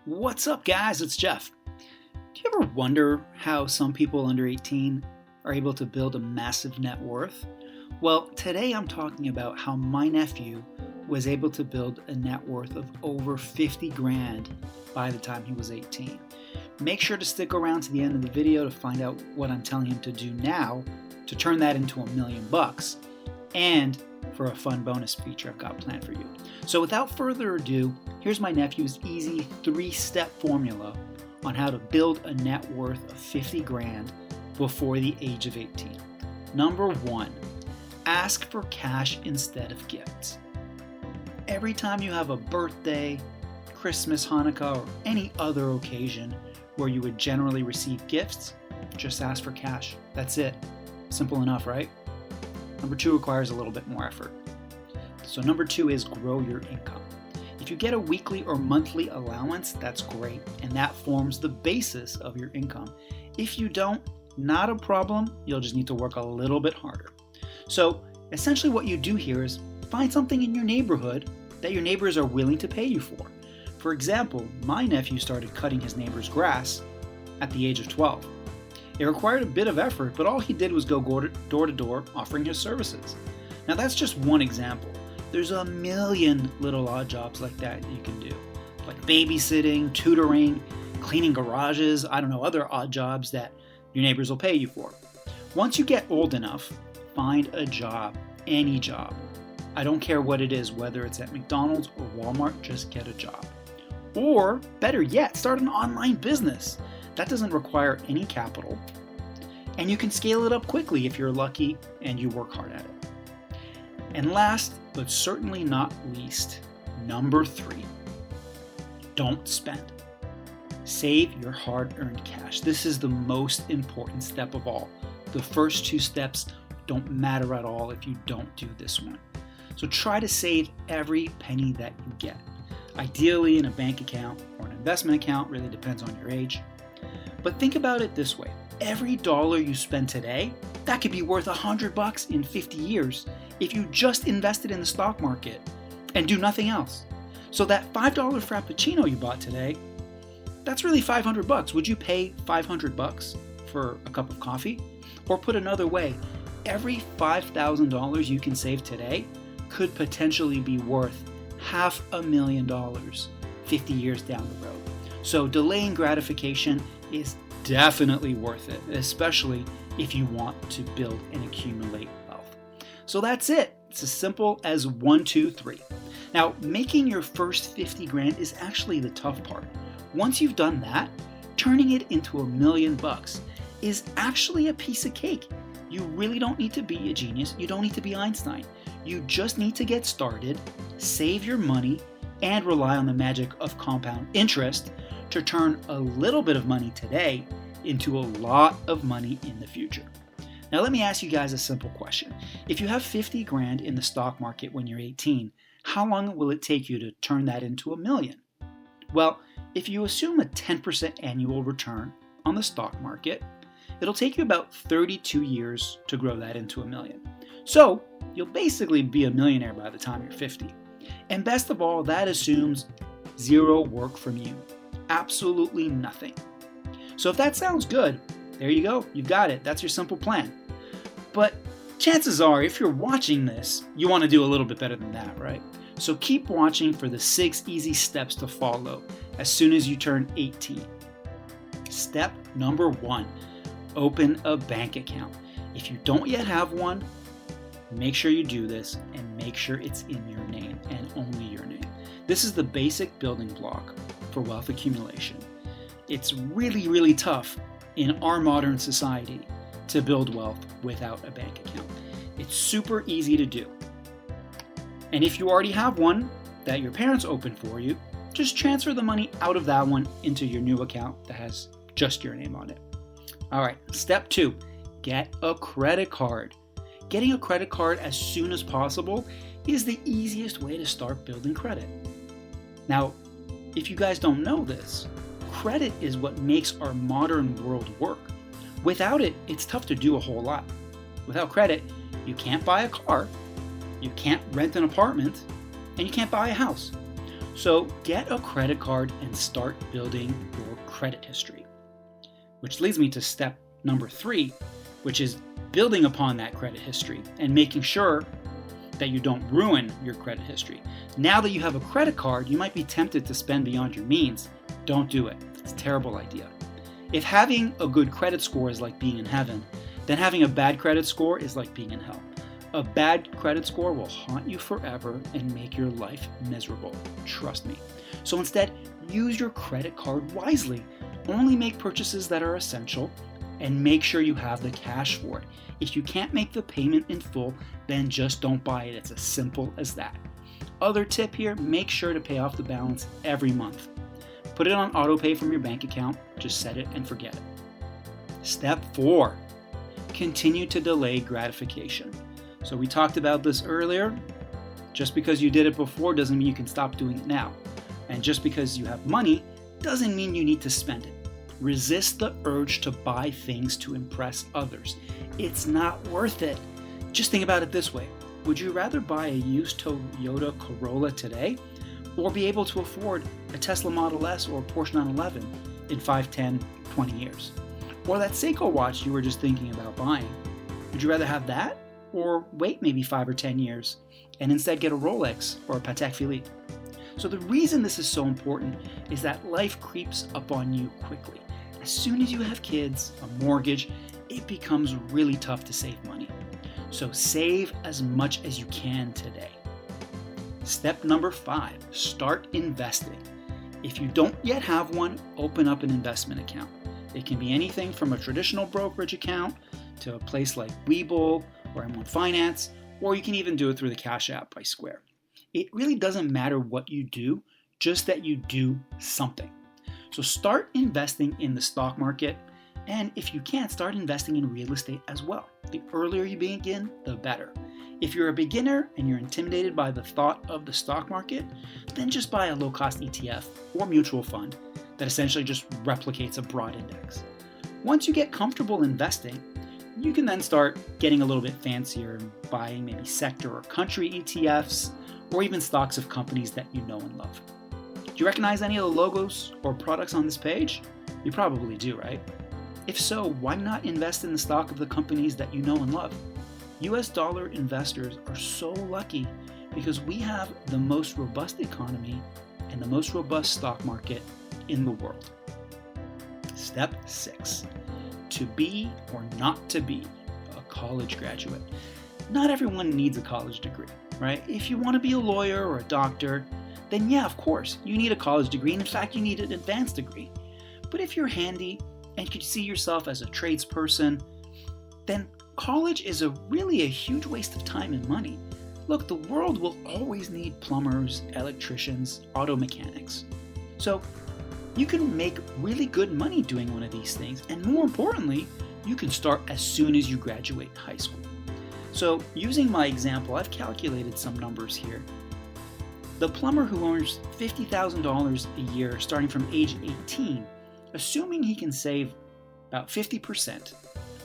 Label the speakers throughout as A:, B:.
A: What's up, guys? It's Jeff. Do you ever wonder how some people under 18 are able to build a massive net worth? Well, today I'm talking about how my nephew was able to build a net worth of over 50 grand by the time he was 18. Make sure to stick around to the end of the video to find out what I'm telling him to do now to turn that into $1 million and for a fun bonus feature I've got planned for you. So without further ado, here's my nephew's easy 3-step formula on how to build a net worth of 50 grand before the age of 18. Number 1, ask for cash instead of gifts. Every time you have a birthday, Christmas, Hanukah, or any other occasion where you would generally receive gifts, just ask for cash. That's it. Simple enough, right? Number 2 requires a little bit more effort. So number 2 is grow your income. If you get a weekly or monthly allowance, that's great, and that forms the basis of your income. If you don't, not a problem, you'll just need to work a little bit harder. So essentially what you do here is find something in your neighborhood that your neighbors are willing to pay you for. For example, my nephew started cutting his neighbor's grass at the age of 12. It required a bit of effort, but all he did was go door to door offering his services. Now that's just one example. There's a million little odd jobs like that you can do, like babysitting, tutoring, cleaning garages, other odd jobs that your neighbors will pay you for. Once you get old enough, find a job, any job. I don't care what it is, whether it's at McDonald's or Walmart, just get a job. Or better yet, start an online business. That doesn't require any capital, and you can scale it up quickly if you're lucky and you work hard at it. And last, but certainly not least, number 3, don't spend. Save your hard-earned cash. This is the most important step of all. The first 2 steps don't matter at all if you don't do this one. So try to save every penny that you get. Ideally in a bank account or an investment account, really depends on your age. But think about it this way. Every dollar you spend today, that could be worth $100 in 50 years if you just invested in the stock market and do nothing else. So that $5 Frappuccino you bought today, that's really $500. Would you pay $500 for a cup of coffee? Or put another way, every $5,000 you can save today could potentially be worth $500,000 50 years down the road. So delaying gratification is definitely worth it, especially if you want to build and accumulate wealth. So that's it. It's as simple as 1, 2, 3. Now, making your first 50 grand is actually the tough part. Once you've done that, turning it into $1 million is actually a piece of cake. You really don't need to be a genius. You don't need to be Einstein. You just need to get started, save your money, and rely on the magic of compound interest to turn a little bit of money today into a lot of money in the future. Now let me ask you guys a simple question. If you have 50 grand in the stock market when you're 18, how long will it take you to turn that into $1 million? Well, if you assume a 10% annual return on the stock market, it'll take you about 32 years to grow that into $1 million. So you'll basically be a millionaire by the time you're 50. And best of all, that assumes zero work from you. Absolutely nothing. So if that sounds good, there you go. You've got it. That's your simple plan. But chances are, if you're watching this, you want to do a little bit better than that, right? So keep watching for the 6 easy steps to follow as soon as you turn 18. Step number 1, open a bank account. If you don't yet have one, make sure you do this and make sure it's in your name and only your name. This is the basic building block for wealth accumulation. It's really, really tough in our modern society to build wealth without a bank account. It's super easy to do. And if you already have one that your parents opened for you, just transfer the money out of that one into your new account that has just your name on it. All right, step 2, get a credit card. Getting a credit card as soon as possible is the easiest way to start building credit. Now, if you guys don't know this, credit is what makes our modern world work. Without it, it's tough to do a whole lot. Without credit, you can't buy a car, you can't rent an apartment, and you can't buy a house. So get a credit card and start building your credit history. Which leads me to step number 3, which is building upon that credit history and making sure that you don't ruin your credit history. Now that you have a credit card, you might be tempted to spend beyond your means. Don't do it. It's a terrible idea. If having a good credit score is like being in heaven, then having a bad credit score is like being in hell. A bad credit score will haunt you forever and make your life miserable. Trust me. So instead, use your credit card wisely. Only make purchases that are essential and make sure you have the cash for it. If you can't make the payment in full, then just don't buy it. It's as simple as that. Other tip here, make sure to pay off the balance every month. Put it on auto pay from your bank account. Just set it and forget it. Step 4, continue to delay gratification. So we talked about this earlier. Just because you did it before doesn't mean you can stop doing it now. And just because you have money doesn't mean you need to spend it. Resist the urge to buy things to impress others. It's not worth it. Just think about it this way. Would you rather buy a used Toyota Corolla today or be able to afford a Tesla Model S or a Porsche 911 in 5, 10, 20 years? Or that Seiko watch you were just thinking about buying. Would you rather have that or wait maybe 5 or 10 years and instead get a Rolex or a Patek Philippe? So the reason this is so important is that life creeps up on you quickly. As soon as you have kids, a mortgage, it becomes really tough to save money. So save as much as you can today. Step number 5, start investing. If you don't yet have one, open up an investment account. It can be anything from a traditional brokerage account to a place like Webull or M1 Finance, or you can even do it through the Cash App by Square. It really doesn't matter what you do, just that you do something. So start investing in the stock market, and if you can, start investing in real estate as well. The earlier you begin, the better. If you're a beginner and you're intimidated by the thought of the stock market, then just buy a low-cost ETF or mutual fund that essentially just replicates a broad index. Once you get comfortable investing, you can then start getting a little bit fancier and buying maybe sector or country ETFs, or even stocks of companies that you know and love. Do you recognize any of the logos or products on this page? You probably do, right? If so, why not invest in the stock of the companies that you know and love? US dollar investors are so lucky because we have the most robust economy and the most robust stock market in the world. Step 6, to be or not to be a college graduate. Not everyone needs a college degree, right? If you want to be a lawyer or a doctor, then yeah, of course, you need a college degree, and in fact, you need an advanced degree. But if you're handy and you see yourself as a tradesperson, then college is really a huge waste of time and money. Look, the world will always need plumbers, electricians, auto mechanics. So you can make really good money doing one of these things, and more importantly, you can start as soon as you graduate high school. So using my example, I've calculated some numbers here. The plumber who earns $50,000 a year starting from age 18, assuming he can save about 50%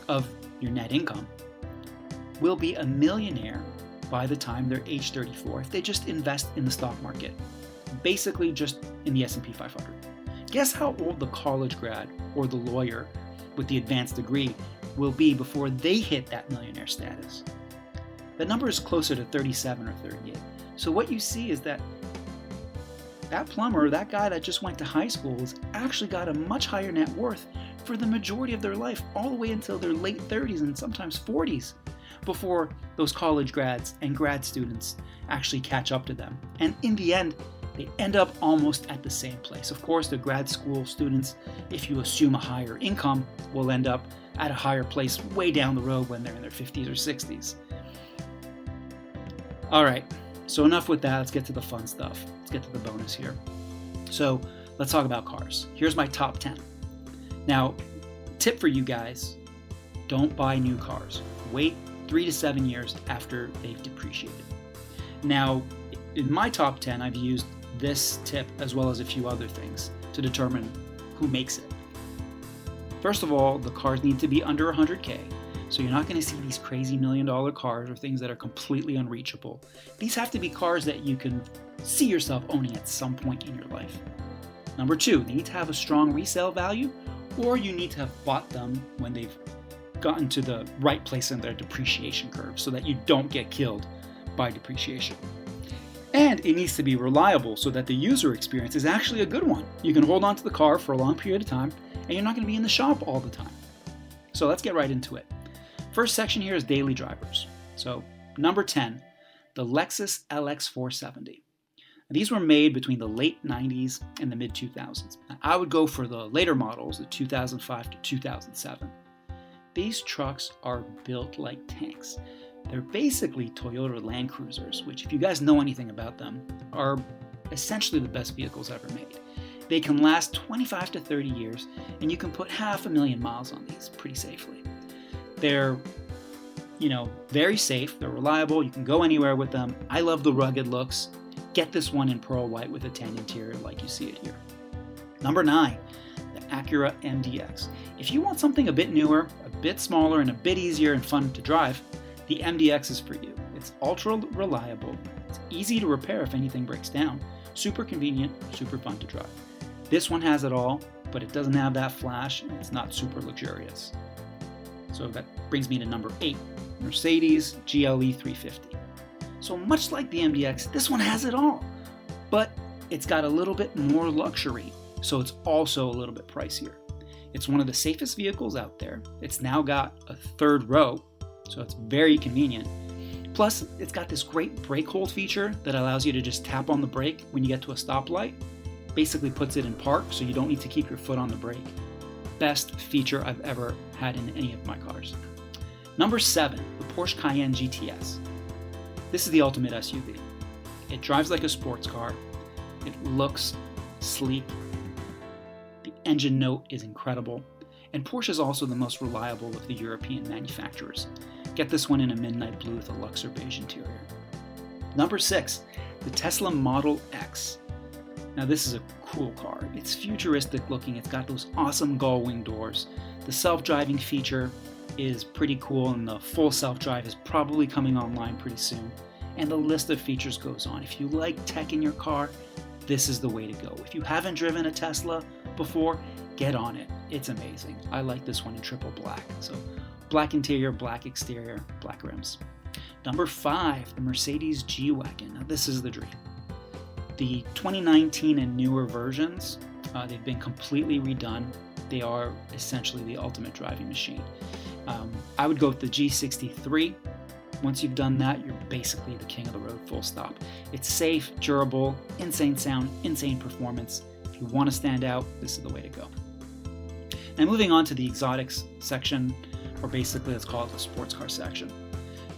A: of your net income, will be a millionaire by the time they're age 34 if they just invest in the stock market, basically just in the S&P 500. Guess how old the college grad or the lawyer with the advanced degree will be before they hit that millionaire status? The number is closer to 37 or 38. So what you see is that plumber, that guy that just went to high school, has actually got a much higher net worth for the majority of their life, all the way until their late 30s and sometimes 40s, before those college grads and grad students actually catch up to them. And in the end, they end up almost at the same place. Of course, the grad school students, if you assume a higher income, will end up at a higher place way down the road when they're in their 50s or 60s. All right, so enough with that. Let's get to the fun stuff. Let's get to the bonus here. So let's talk about cars. Here's my top 10. Now, tip for you guys, don't buy new cars. Wait 3 to 7 years after they've depreciated. Now, in my top 10, I've used this tip as well as a few other things to determine who makes it. First of all, the cars need to be under 100K. So you're not going to see these crazy $1 million cars or things that are completely unreachable. These have to be cars that you can see yourself owning at some point in your life. Number 2, they need to have a strong resale value, or you need to have bought them when they've gotten to the right place in their depreciation curve so that you don't get killed by depreciation. And it needs to be reliable so that the user experience is actually a good one. You can hold on to the car for a long period of time, and you're not going to be in the shop all the time. So let's get right into it. First section here is daily drivers. So number 10, the Lexus LX 470. These were made between the late 90s and the mid 2000s. I would go for the later models, the 2005 to 2007. These trucks are built like tanks. They're basically Toyota Land Cruisers, which, if you guys know anything about them, are essentially the best vehicles ever made. They can last 25 to 30 years, and you can put 500,000 miles on these pretty safely. They're, very safe. They're reliable. You can go anywhere with them. I love the rugged looks. Get this one in pearl white with a tan interior like you see it here. Number 9, the Acura MDX. If you want something a bit newer, a bit smaller, and a bit easier and fun to drive, the MDX is for you. It's ultra reliable. It's easy to repair if anything breaks down. Super convenient, super fun to drive. This one has it all, but it doesn't have that flash, and it's not super luxurious. So that brings me to number 8, Mercedes GLE 350. So much like the MDX, this one has it all, but it's got a little bit more luxury, so it's also a little bit pricier. It's one of the safest vehicles out there. It's now got a third row, so it's very convenient. Plus, it's got this great brake hold feature that allows you to just tap on the brake when you get to a stoplight. Basically puts it in park, so you don't need to keep your foot on the brake. Best feature I've ever had in any of my cars. Number 7, the Porsche Cayenne GTS. This is the ultimate SUV. It drives like a sports car. It looks sleek. The engine note is incredible. And Porsche is also the most reliable of the European manufacturers. Get this one in a midnight blue with a Luxor beige interior. Number 6, the Tesla Model X. Now this is a cool car. It's futuristic looking. It's got those awesome gull-wing doors. The self-driving feature is pretty cool, and the full self-drive is probably coming online pretty soon. And the list of features goes on. If you like tech in your car, this is the way to go. If you haven't driven a Tesla before, get on it. It's amazing. I like this one in triple black. So black interior, black exterior, black rims. Number 5, the Mercedes G-Wagon. Now this is the dream. The 2019 and newer versions, they've been completely redone. They are essentially the ultimate driving machine. I would go with the G63. Once you've done that, you're basically the king of the road, full stop. It's safe, durable, insane sound, insane performance. If you want to stand out, this is the way to go. Now moving on to the exotics section, or basically let's call it the sports car section.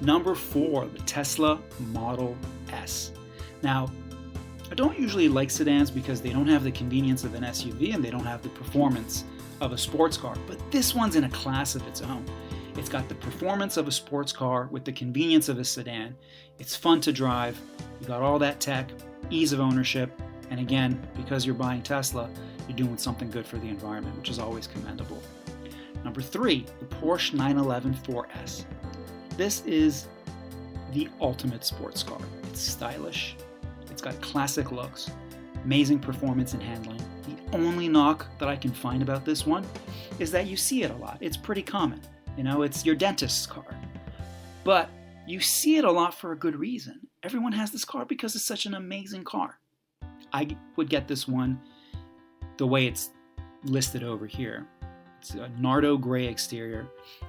A: Number 4, the Tesla Model S. Now, I don't usually like sedans because they don't have the convenience of an SUV and they don't have the performance of a sports car, but this one's in a class of its own. It's got the performance of a sports car with the convenience of a sedan. It's fun to drive. You got all that tech, ease of ownership, and again, because you're buying Tesla, you're doing something good for the environment, which is always commendable. Number 3, the Porsche 911 4S. This is the ultimate sports car. It's stylish. It's got classic looks, amazing performance and handling. The only knock that I can find about this one is that you see it a lot. It's pretty common. It's your dentist's car. But you see it a lot for a good reason. Everyone has this car because it's such an amazing car. I would get this one the way it's listed over here. It's a Nardo gray exterior,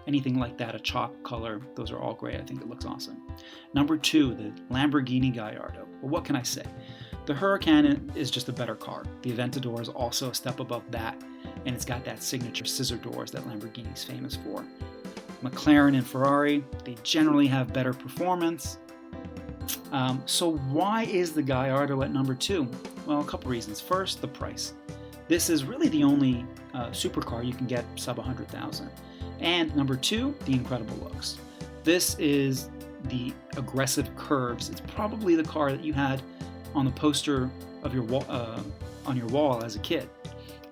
A: anything like that, a chalk color. Those are all gray. I think it looks awesome. Number 2, the Lamborghini Gallardo. Well, what can I say? The Huracan is just a better car. The Aventador is also a step above that, and it's got that signature scissor doors that Lamborghini's famous for. McLaren and Ferrari, they generally have better performance. So why is the Gallardo at number 2? Well, a couple reasons. First, the price. This is really the only supercar you can get sub 100,000. And number 2, the incredible looks. This is the aggressive curves. It's probably the car that you had on the poster of your wall, on your wall as a kid.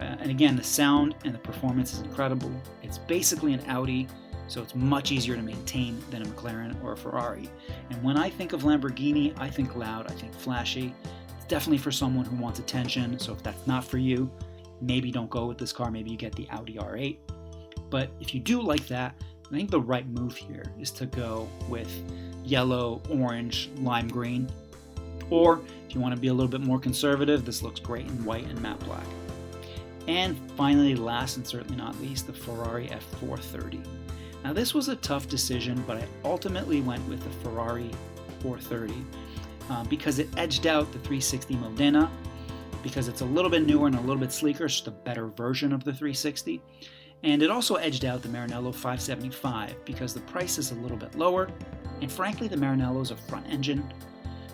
A: And again, the sound and the performance is incredible. It's basically an Audi, so it's much easier to maintain than a McLaren or a Ferrari. And when I think of Lamborghini, I think loud, I think flashy. It's definitely for someone who wants attention, so if that's not for you, maybe don't go with this car, maybe you get the Audi R8. But if you do like that, I think the right move here is to go with yellow, orange, lime green. Or if you want to be a little bit more conservative, this looks great in white and matte black. And finally, last and certainly not least, the Ferrari F430. Now this was a tough decision, but I ultimately went with the Ferrari 430 because it edged out the 360 Modena, because it's a little bit newer and a little bit sleeker, it's just a better version of the 360. And it also edged out the Maranello 575 because the price is a little bit lower, and frankly the Maranello is a front engine,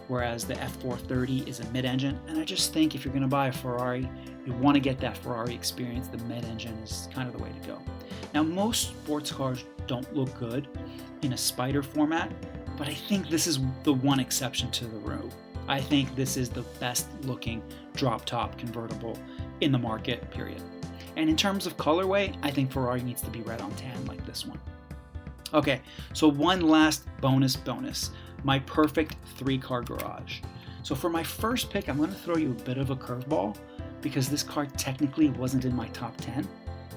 A: whereas the F430 is a mid-engine. And I just think if you're going to buy a Ferrari, you want to get that Ferrari experience. The mid-engine is kind of the way to go. Now most sports cars don't look good in a Spider format, but I think this is the one exception to the rule. I think this is the best looking drop-top convertible in the market, period. And in terms of colorway, I think Ferrari needs to be red on tan like this one. Okay, so one last bonus. My perfect 3-car garage. So for my first pick, I'm going to throw you a bit of a curveball because this car technically wasn't in my top 10.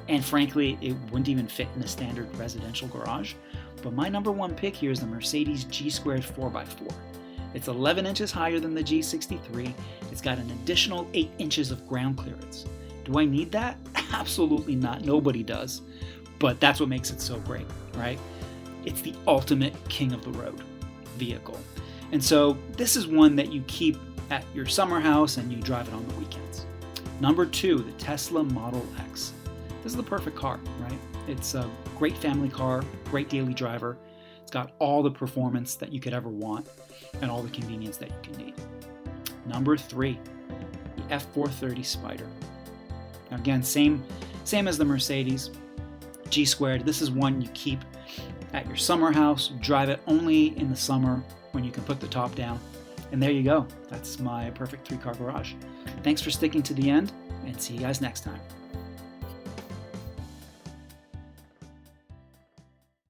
A: And frankly, it wouldn't even fit in a standard residential garage. But my number one pick here is the Mercedes G-Squared 4x4. It's 11 inches higher than the G63. It's got an additional 8 inches of ground clearance. Do I need that? Absolutely not. Nobody does. But that's what makes it so great, right? It's the ultimate king of the road vehicle. And so this is one that you keep at your summer house and you drive it on the weekends. Number 2, the Tesla Model X. This is the perfect car, right? It's a great family car, great daily driver. It's got all the performance that you could ever want and all the convenience that you can need. Number 3, the F430 Spider. Now again, same as the Mercedes G-Squared. This is one you keep at your summer house, drive it only in the summer when you can put the top down. And there you go. That's my perfect 3-car garage. Thanks for sticking to the end, and see you guys next time.